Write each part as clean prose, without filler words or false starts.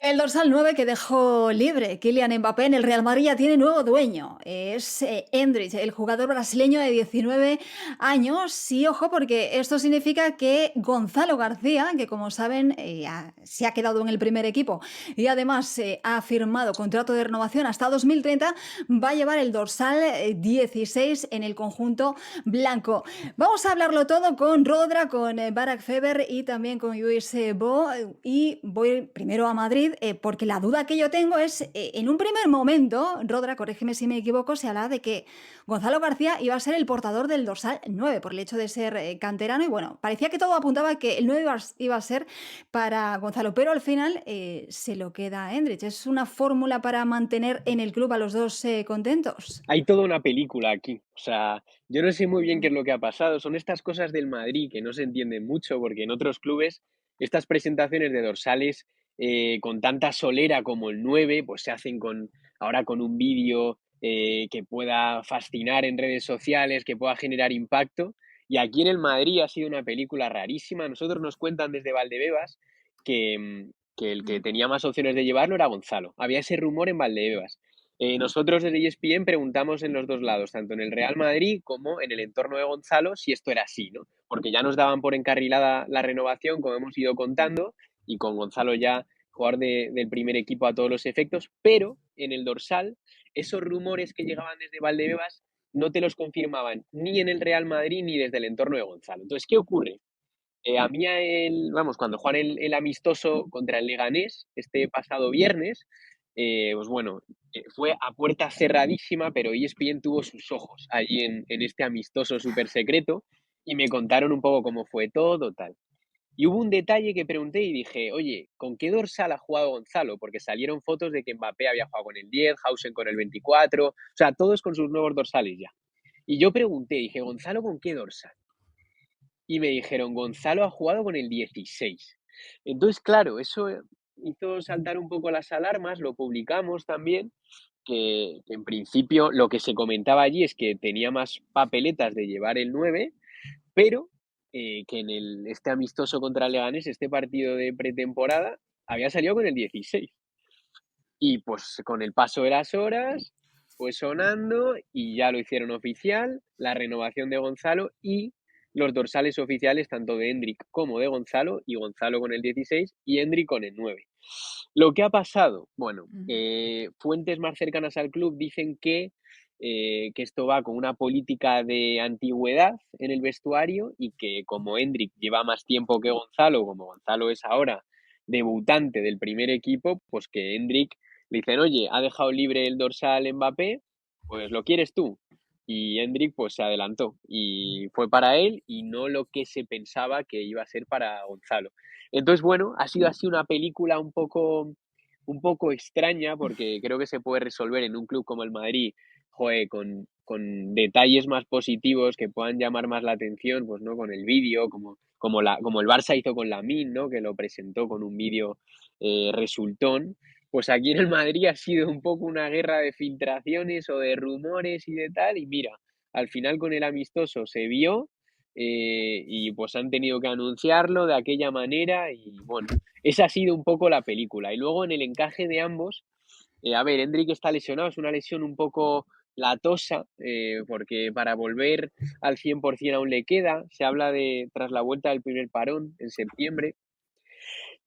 El dorsal 9 que dejó libre Kylian Mbappé en el Real Madrid ya tiene nuevo dueño. Es Endrick, el jugador brasileño de 19 años. Y ojo, porque esto significa que Gonzalo García, que como saben se ha quedado en el primer equipo y además ha firmado contrato de renovación hasta 2030, va a llevar el dorsal 16 en el conjunto blanco. Vamos a hablarlo todo con Rodra, con Barak Feber y también con Luis Bo. Y voy primero a Madrid porque la duda que yo tengo es, en un primer momento, Rodra, corrígeme si me equivoco, se hablaba de que Gonzalo García iba a ser el portador del dorsal 9 por el hecho de ser canterano y bueno, parecía que todo apuntaba a que el 9 iba a ser para Gonzalo, pero al final se lo queda a Endrich. ¿Es una fórmula para mantener en el club a los dos contentos? Hay toda una película aquí. O sea, yo no sé muy bien qué es lo que ha pasado. Son estas cosas del Madrid que no se entienden mucho, porque en otros clubes estas presentaciones de dorsales con tanta solera como el 9 pues se hacen ahora con un vídeo que pueda fascinar en redes sociales, que pueda generar impacto. Y aquí en el Madrid ha sido una película rarísima. Nosotros nos cuentan desde Valdebebas que el que tenía más opciones de llevarlo era Gonzalo. Había ese rumor en Valdebebas. Nosotros desde ESPN preguntamos en los dos lados, tanto en el Real Madrid como en el entorno de Gonzalo, si esto era así, ¿no? Porque ya nos daban por encarrilada la renovación, como hemos ido contando, y con Gonzalo ya jugador del primer equipo a todos los efectos, pero en el dorsal, esos rumores que llegaban desde Valdebebas no te los confirmaban ni en el Real Madrid ni desde el entorno de Gonzalo. Entonces, ¿qué ocurre? A mí, vamos, cuando juegan el amistoso contra el Leganés este pasado viernes, pues bueno, fue a puerta cerradísima, pero ESPN tuvo sus ojos allí en este amistoso súper secreto y me contaron un poco cómo fue todo, tal. Y hubo un detalle que pregunté y dije, oye, ¿con qué dorsal ha jugado Gonzalo? Porque salieron fotos de que Mbappé había jugado con el 10, Hausen con el 24, o sea, todos con sus nuevos dorsales ya. Y yo pregunté, dije, ¿Gonzalo con qué dorsal? Y me dijeron, Gonzalo ha jugado con el 16. Entonces, claro, eso hizo saltar un poco las alarmas, lo publicamos también, que en principio lo que se comentaba allí es que tenía más papeletas de llevar el 9, pero que en este amistoso contra el Leganés, este partido de pretemporada, había salido con el 16. Y pues con el paso de las horas, fue sonando y ya lo hicieron oficial, la renovación de Gonzalo y los dorsales oficiales tanto de Hendrik como de Gonzalo, y Gonzalo con el 16 y Hendrik con el 9. Lo que ha pasado, bueno, fuentes más cercanas al club dicen que esto va con una política de antigüedad en el vestuario y que como Hendrik lleva más tiempo que Gonzalo, como Gonzalo es ahora debutante del primer equipo, pues que Hendrik le dicen, oye, ha dejado libre el dorsal Mbappé, pues lo quieres tú. Y Hendrik pues se adelantó y fue para él y no lo que se pensaba que iba a ser para Gonzalo. Entonces, bueno, ha sido así una película un poco extraña porque creo que se puede resolver en un club como el Madrid, joder, con detalles más positivos que puedan llamar más la atención, pues no con el vídeo, como el Barça hizo con Lamine, ¿no? Que lo presentó con un vídeo resultón. Pues aquí en el Madrid ha sido un poco una guerra de filtraciones o de rumores y de tal, y mira, al final con el amistoso se vio y pues han tenido que anunciarlo de aquella manera y bueno, esa ha sido un poco la película. Y luego en el encaje de ambos, a ver, Hendrik está lesionado, es una lesión un poco latosa, porque para volver al 100% aún le queda, se habla de tras la vuelta del primer parón en septiembre,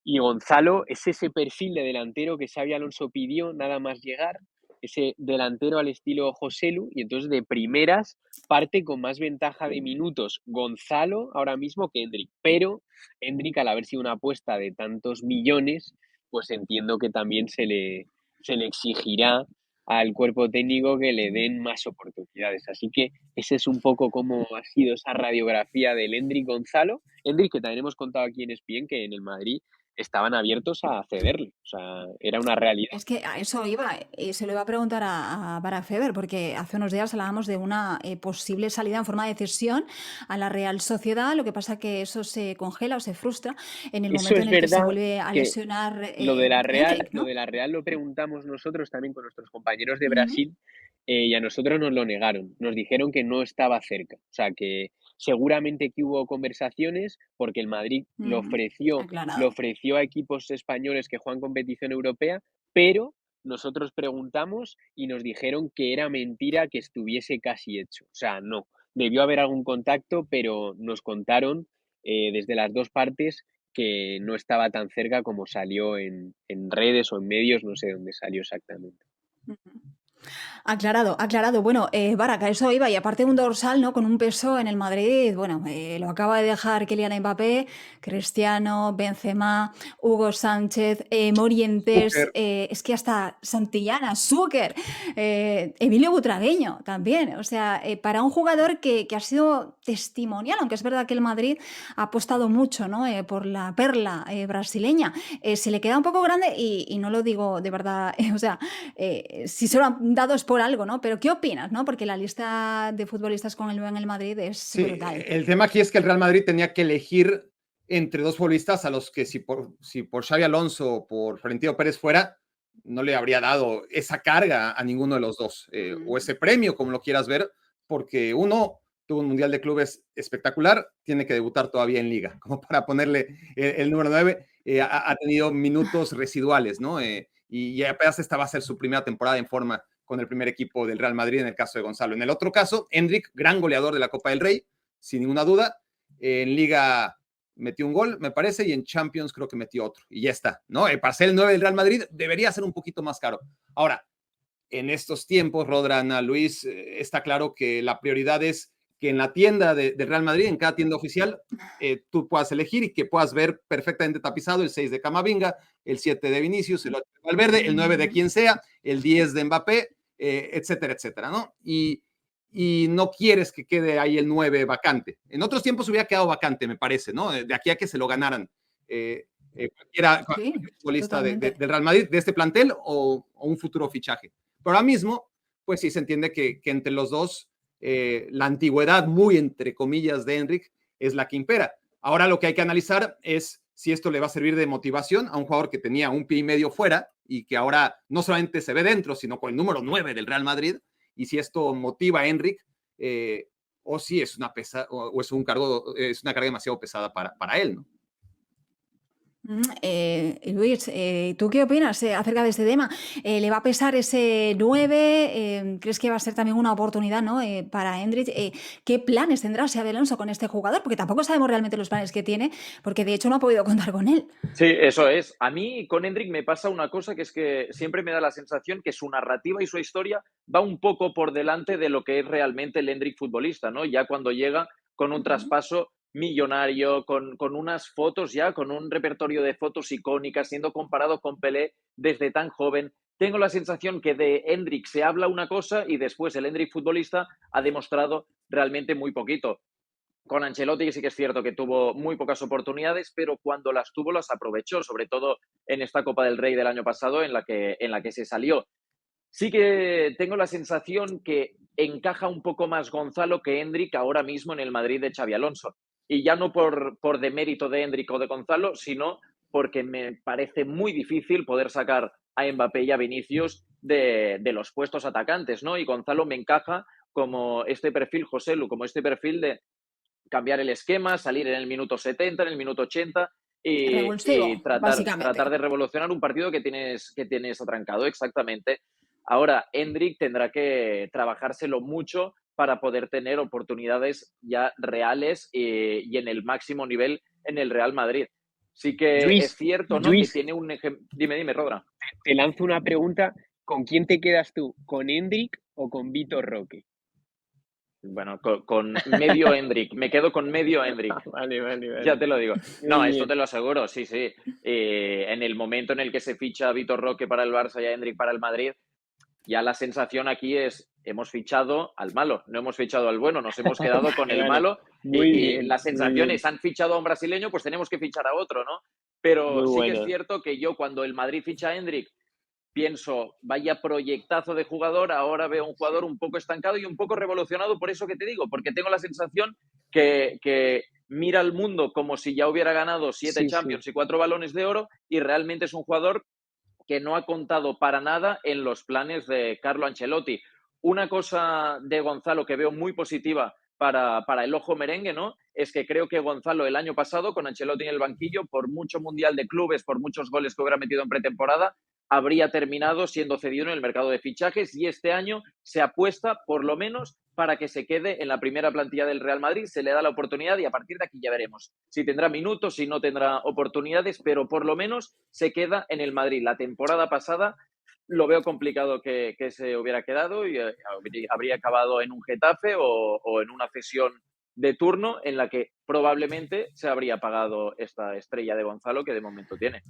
y Gonzalo es ese perfil de delantero que Xabi Alonso pidió nada más llegar, ese delantero al estilo Joselu, y entonces de primeras parte con más ventaja de minutos Gonzalo ahora mismo que Hendrik. Pero Hendrik, al haber sido una apuesta de tantos millones, pues entiendo que también se le exigirá al cuerpo técnico que le den más oportunidades. Así que ese es un poco cómo ha sido esa radiografía del Hendrik Gonzalo. Hendrik, que también hemos contado aquí en ESPN que en el Madrid estaban abiertos a cederle. O sea, era una realidad. Es que a eso iba, y se lo iba a preguntar a Barak Feber, porque hace unos días hablábamos de una posible salida en forma de cesión a la Real Sociedad. Lo que pasa que eso se congela o se frustra en el Eso momento es en el que se verdad vuelve a que lesionar lo Endrick, de ¿no? la Real lo preguntamos nosotros también con nuestros compañeros de Ujú. Brasil, y a nosotros nos lo negaron. Nos dijeron que no estaba cerca. O sea, que seguramente que hubo conversaciones, porque el Madrid le Aclarado. ofreció a equipos españoles que juegan competición europea, pero nosotros preguntamos y nos dijeron que era mentira que estuviese casi hecho. O sea, no. Debió haber algún contacto, pero nos contaron desde las dos partes que no estaba tan cerca como salió en redes o en medios, no sé dónde salió exactamente. Aclarado, aclarado. Bueno, Barak, a eso iba. Y aparte un dorsal, ¿no? Con un peso en el Madrid. Bueno, lo acaba de dejar Kylian Mbappé, Cristiano, Benzema, Hugo Sánchez, Morientes, Súper. es que hasta Santillana, Zucker, Emilio Butragueño también. O sea, para un jugador que ha sido testimonial, aunque es verdad que el Madrid ha apostado mucho, ¿no? Por la perla brasileña. Se le queda un poco grande y no lo digo de verdad, o sea, si se lo han dado es por algo, ¿no? Pero ¿qué opinas, no? Porque la lista de futbolistas con el 9 en el Madrid es Sí, brutal. el tema aquí es que el Real Madrid tenía que elegir entre dos futbolistas a los que si por Xavi Alonso o por Florentino Pérez fuera, no le habría dado esa carga a ninguno de los dos, o Mm. ese premio, como lo quieras ver, porque uno tuvo un Mundial de Clubes espectacular, tiene que debutar todavía en Liga, como para ponerle el número 9, ha tenido minutos residuales, ¿no? Y apenas esta va a ser su primera temporada en forma con el primer equipo del Real Madrid en el caso de Gonzalo. En el otro caso, Hendrik, gran goleador de la Copa del Rey, sin ninguna duda. En Liga metió un gol, me parece, y en Champions creo que metió otro. Y ya está, ¿no? Para ser el 9 del Real Madrid debería ser un poquito más caro. Ahora, en estos tiempos, Rodrana, Luis, está claro que la prioridad es que en la tienda de Real Madrid, en cada tienda oficial, tú puedas elegir y que puedas ver perfectamente tapizado el 6 de Camavinga, el 7 de Vinicius, el 8 de Valverde, el 9 de quien sea, el 10 de Mbappé, etcétera, etcétera, ¿no? Y no quieres que quede ahí el 9 vacante. En otros tiempos hubiera quedado vacante, me parece, ¿no? De aquí a que se lo ganaran Sí, cualquier futbolista totalmente. del Real Madrid, de este plantel o un futuro fichaje. Pero ahora mismo, pues sí se entiende que entre los dos, la antigüedad, muy entre comillas, de Enric es la que impera. Ahora lo que hay que analizar es si esto le va a servir de motivación a un jugador que tenía un pie y medio fuera y que ahora no solamente se ve dentro, sino con el número 9 del Real Madrid, y si esto motiva a Enric, o si es una pesa, o es un cargo, es una carga demasiado pesada para él, ¿no? Luis, ¿tú qué opinas acerca de este tema? ¿Le va a pesar ese 9? ¿Crees que va a ser también una oportunidad, ¿no? Para Endrich? ¿Qué planes tendrá Xabi Alonso con este jugador? Porque tampoco sabemos realmente los planes que tiene, porque de hecho no ha podido contar con él. Sí, eso es. A mí con Hendrik me pasa una cosa que es que siempre me da la sensación que su narrativa y su historia va un poco por delante de lo que es realmente el Hendrik futbolista, ¿no? Ya cuando llega con un Ujú. traspaso millonario, con unas fotos ya, con un repertorio de fotos icónicas, siendo comparado con Pelé desde tan joven. Tengo la sensación que de Hendrik se habla una cosa y después el Hendrik futbolista ha demostrado realmente muy poquito. Con Ancelotti sí que es cierto que tuvo muy pocas oportunidades, pero cuando las tuvo las aprovechó, sobre todo en esta Copa del Rey del año pasado en la que se salió. Sí que tengo la sensación que encaja un poco más Gonzalo que Hendrik ahora mismo en el Madrid de Xavi Alonso. Y ya no por demérito de Hendrik o de Gonzalo, sino porque me parece muy difícil poder sacar a Mbappé y a Vinicius de los puestos atacantes, ¿no? Y Gonzalo me encaja como este perfil, Joselu, como este perfil de cambiar el esquema, salir en el minuto 70, en el minuto 80 y Revulsivo, tratar básicamente. de revolucionar un partido que tienes atrancado, exactamente. Ahora, Hendrik tendrá que trabajárselo mucho para poder tener oportunidades ya reales y en el máximo nivel en el Real Madrid. Sí que es Luis, cierto, ¿no? Que Luis, tiene un ejemplo. Dime, Rodra. te lanzo una pregunta. ¿Con quién te quedas tú? ¿Con Hendrik o con Vitor Roque? Bueno, con medio Hendrik. Me quedo con medio Hendrik. Vale, vale, Ya vale. te lo digo. Muy No, esto bien. te lo aseguro, sí, sí. En el momento en el que se ficha a Vitor Roque para el Barça y a Hendrik para el Madrid, ya la sensación aquí es, hemos fichado al malo, no hemos fichado al bueno, nos hemos quedado con Vale, el vale. malo Muy y bien, la muy sensación bien. es, han fichado a un brasileño, pues tenemos que fichar a otro, ¿no? Pero Muy sí que es bueno. cierto que yo cuando el Madrid ficha a Hendrik, pienso, vaya proyectazo de jugador, ahora veo un jugador un poco estancado y un poco revolucionado por eso que te digo, porque tengo la sensación que mira al mundo como si ya hubiera ganado siete Sí, sí. Champions y 4 Balones de Oro y realmente es un jugador que no ha contado para nada en los planes de Carlo Ancelotti. Una cosa de Gonzalo que veo muy positiva para el ojo merengue, ¿no? Es que creo que Gonzalo el año pasado, con Ancelotti en el banquillo, por mucho Mundial de Clubes, por muchos goles que hubiera metido en pretemporada, habría terminado siendo cedido en el mercado de fichajes, y este año se apuesta por lo menos para que se quede en la primera plantilla del Real Madrid, se le da la oportunidad y a partir de aquí ya veremos si tendrá minutos, si no tendrá oportunidades, pero por lo menos se queda en el Madrid. La temporada pasada lo veo complicado que se hubiera quedado y habría acabado en un Getafe o en una cesión de turno en la que probablemente se habría pagado esta estrella de Gonzalo que de momento tiene.